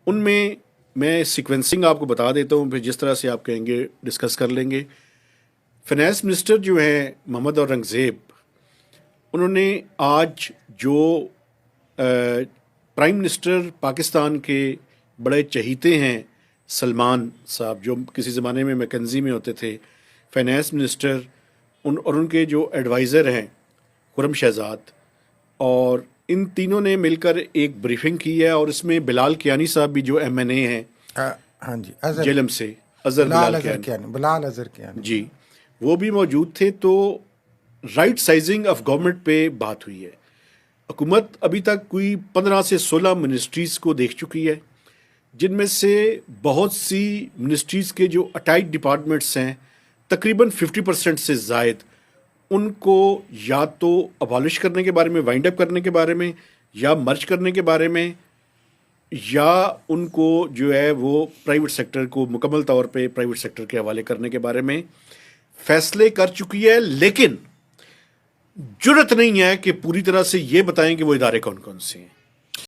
ان میں سیکوینسنگ آپ کو بتا دیتا ہوں، پھر جس طرح سے آپ کہیں گے ڈسکس کر لیں گے۔ فائنانس منسٹر جو ہیں محمد اورنگزیب، انہوں نے آج جو پرائم منسٹر پاکستان کے بڑے چہیتے ہیں سلمان صاحب، جو کسی زمانے میں میکنزی میں ہوتے تھے، فائنانس منسٹر، اور ان کے جو ایڈوائزر ہیں خرم شہزاد، اور ان تینوں نے مل کر ایک بریفنگ کی ہے، اور اس میں بلال کیانی صاحب بھی جو ایم این اے ہیں ہاں جی، اظہر جیلم سے، اظہر بلال کیانی، بلال اظہر کیانی جی، وہ بھی موجود تھے۔ تو رائٹ سائزنگ آف گورنمنٹ پہ بات ہوئی ہے۔ حکومت ابھی تک کوئی 15 سے 16 منسٹریز کو دیکھ چکی ہے، جن میں سے بہت سی منسٹریز کے جو اٹیچ ڈپارٹمنٹس ہیں، تقریباً 50% سے زائد، ان کو یا تو ابالش کرنے کے بارے میں، وائنڈ اپ کرنے کے بارے میں، یا مرج کرنے کے بارے میں، یا ان کو جو ہے وہ پرائیویٹ سیکٹر کو مکمل طور پہ پرائیویٹ سیکٹر کے حوالے کرنے کے بارے میں فیصلے کر چکی ہے، لیکن جرت نہیں ہے کہ پوری طرح سے یہ بتائیں کہ وہ ادارے کون کون سے ہیں۔